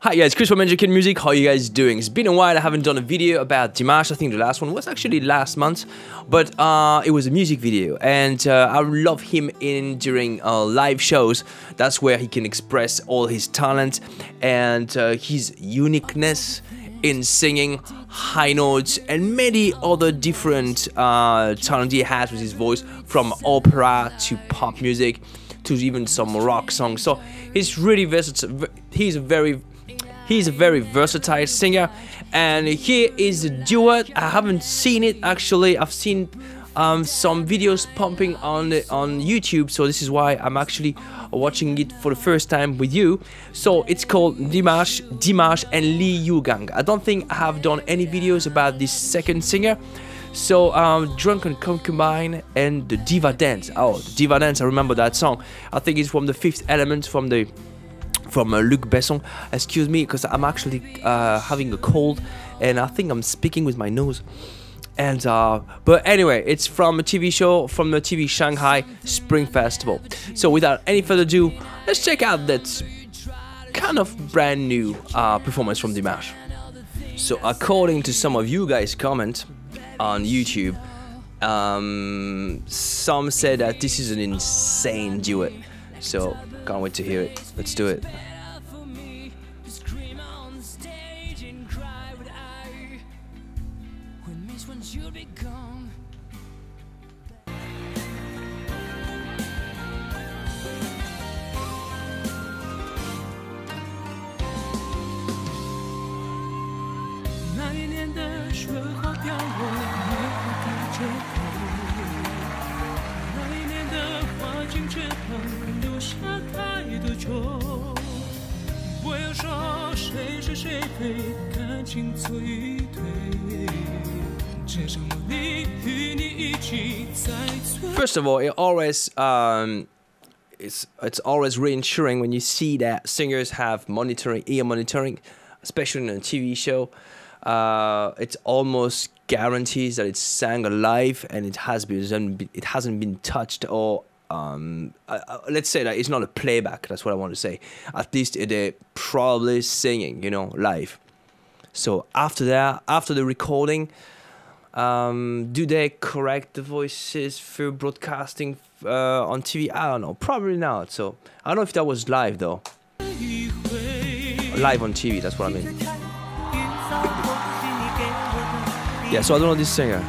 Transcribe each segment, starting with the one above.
Hi guys, Chris from Magic Music. How are you guys doing? It's been a while. I haven't done a video about Dimash. I think the last one was actually last month, but it was a music video, and I love him during live shows. That's where he can express all his talent and his uniqueness in singing, high notes, and many other different talent he has with his voice, from opera to pop music to even some rock songs. So he's really versatile. He's a very versatile singer, and here is a duet. I haven't seen it actually. I've seen some videos pumping on YouTube, so this is why I'm actually watching it for the first time with you. So it's called Dimash and Yugang. I don't think I have done any videos about this second singer. So Drunken Concubine and the Diva Dance. Oh, the Diva Dance, I remember that song. I think it's from the Fifth Element, from Luc Besson. Excuse me, because I'm actually having a cold, and I think I'm speaking with my nose. And but anyway, it's from a TV show, from the TV Shanghai Spring Festival. So without any further ado, let's check out that kind of brand new performance from Dimash. So according to some of you guys' comment on YouTube, some said that this is an insane duet. So can't wait to hear it. Let's do it. First of all, it's always reassuring when you see that singers have ear monitoring, especially in a TV show. It almost guarantees that it's sang live and it hasn't been touched, or let's say that it's not a playback. That's what I want to say. At least they're probably singing, live. So after the recording, do they correct the voices for broadcasting on TV? I don't know. Probably not. So I don't know if that was live though. Live on TV. That's what I mean. Yeah. So I don't know this singer.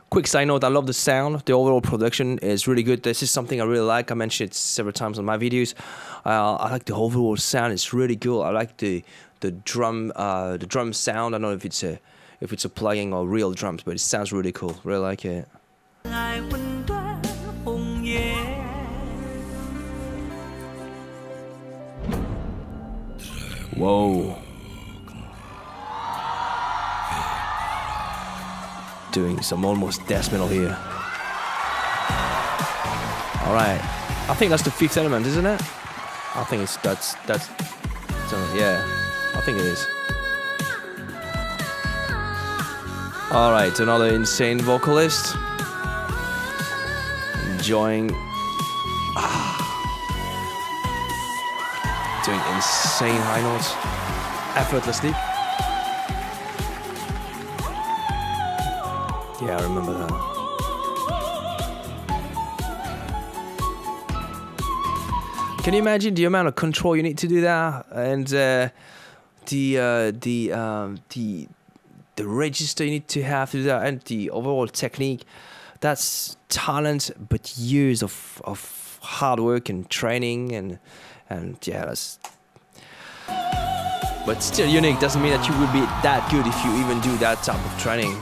Quick side note, I love the sound. The overall production is really good. This is something I really like. I mentioned it several times on my videos. I like the overall sound. It's really cool. I like the drum sound. I don't know if it's a plugging or real drums, but it sounds really cool. Really like it. Whoa. Doing some almost death metal here. All right, I think that's the Fifth Element, isn't it? I think that's yeah, I think it is. All right, another insane vocalist enjoying doing insane high notes effortlessly. Yeah, I remember that. Can you imagine the amount of control you need to do that, and the register you need to have to do that, and the overall technique? That's talent, but years of hard work and training, and yeah, that's. But still unique. Doesn't mean that you will be that good if you even do that type of training.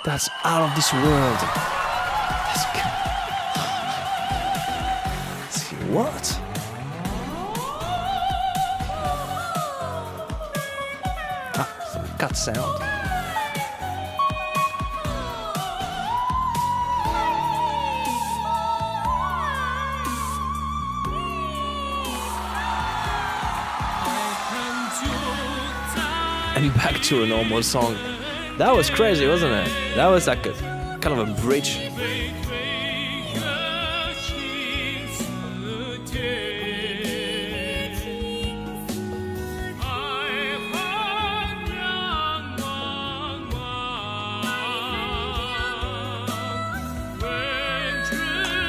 That's out of this world. Let's see, what? Some cut sound. actually back to a normal song. That was crazy, wasn't it? That was like a kind of a bridge.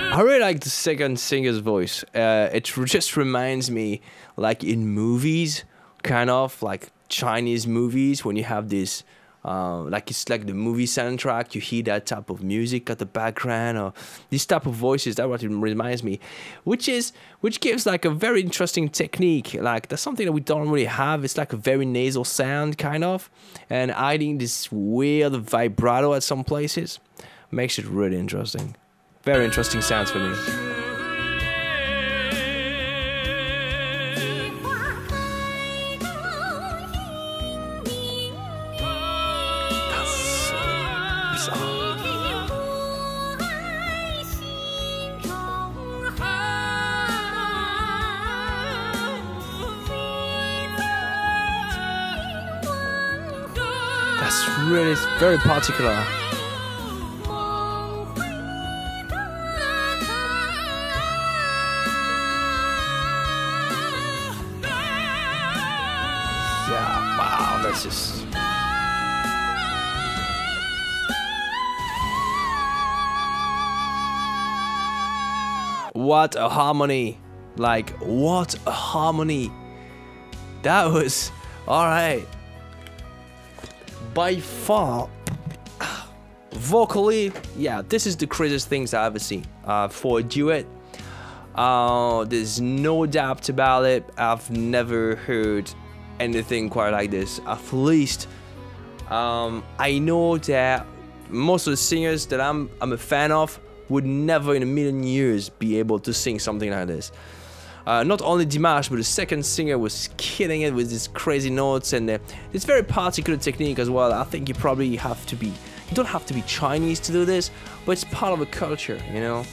I really like the second singer's voice. It just reminds me, like in movies, kind of like Chinese movies, when you have this, like it's like the movie soundtrack, you hear that type of music at the background, or this type of voices. That's what it reminds me, which gives like a very interesting technique. Like that's something that we don't really have. It's like a very nasal sound, kind of, and adding this weird vibrato at some places makes it really interesting. Very interesting sounds for me. That's so bizarre. That's really very particular. Yeah, wow, that's just... What a harmony. Like, what a harmony. That was... Alright. By far, vocally, yeah, this is the craziest things I've ever seen for a duet. There's no doubt about it. I've never heard anything quite like this. At least I know that most of the singers that I'm a fan of would never in a million years be able to sing something like this. Not only Dimash, but the second singer was killing it with these crazy notes, and it's very particular technique as well. I think you probably have to be, you don't have to be Chinese to do this, but it's part of a culture, you know.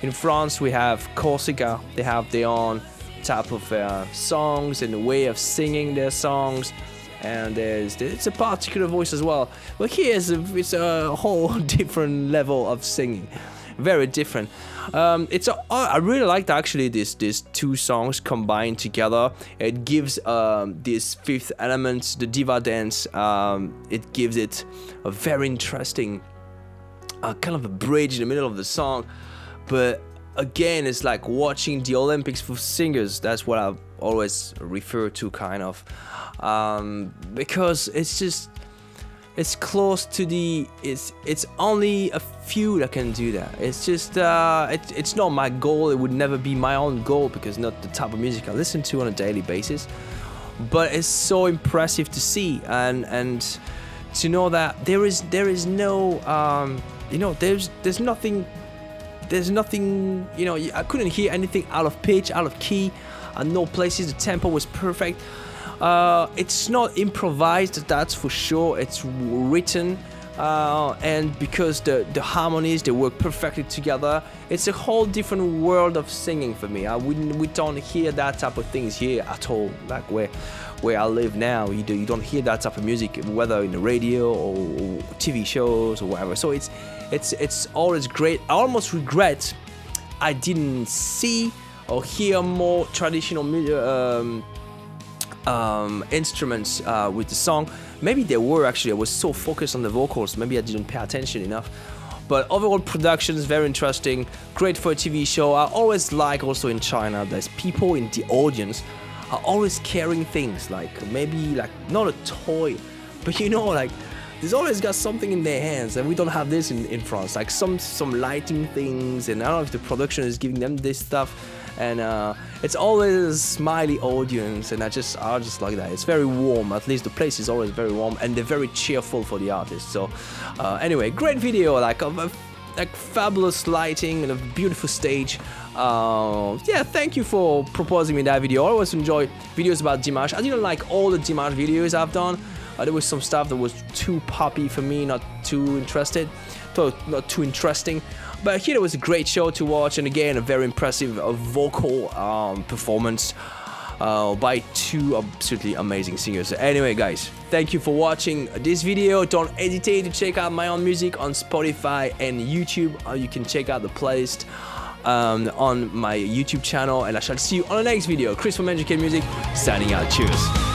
In France we have Corsica, they have their own type of songs and a way of singing their songs, and it's a particular voice as well. But here it's a whole different level of singing, very different. I really liked actually these two songs combined together. It gives this fifth element, the diva dance. It gives it a very interesting kind of a bridge in the middle of the song. But again, it's like watching the Olympics for singers. That's what I've always referred to, kind of, because it's just, it's close to the, it's only a few that can do that. It's just it's not my goal. It would never be my own goal, because not the type of music I listen to on a daily basis. But it's so impressive to see, and to know that there is no you know, there's nothing, you know, I couldn't hear anything out of pitch, out of key. At no places the tempo was perfect. It's not improvised, that's for sure. It's written, and because the harmonies, they work perfectly together. It's a whole different world of singing for me. We don't hear that type of things here at all. Like where I live now, you don't hear that type of music, whether in the radio or TV shows or whatever. So it's always great. I almost regret I didn't see or hear more traditional instruments with the song. Maybe there were, actually. I was so focused on the vocals, maybe I didn't pay attention enough. But overall production is very interesting, great for a TV show. I always like also in China, there's people in the audience are always carrying things, like maybe like not a toy, but you know, like there's always got something in their hands, and we don't have this in France, like some lighting things, and I don't know if the production is giving them this stuff, and it's always a smiley audience, and I just like that. It's very warm, at least the place is always very warm, and they're very cheerful for the artists. So anyway, great video, like fabulous lighting and a beautiful stage. Yeah, thank you for proposing me that video. I always enjoy videos about Dimash. I didn't like all the Dimash videos I've done. There was some stuff that was too poppy for me, not too interesting. But here it was a great show to watch, and again a very impressive vocal performance. by two absolutely amazing singers. Anyway, guys, thank you for watching this video. Don't hesitate to check out my own music on Spotify and YouTube. You can check out the playlist on my YouTube channel, and I shall see you on the next video. Chris from Magic Music, signing out. Cheers.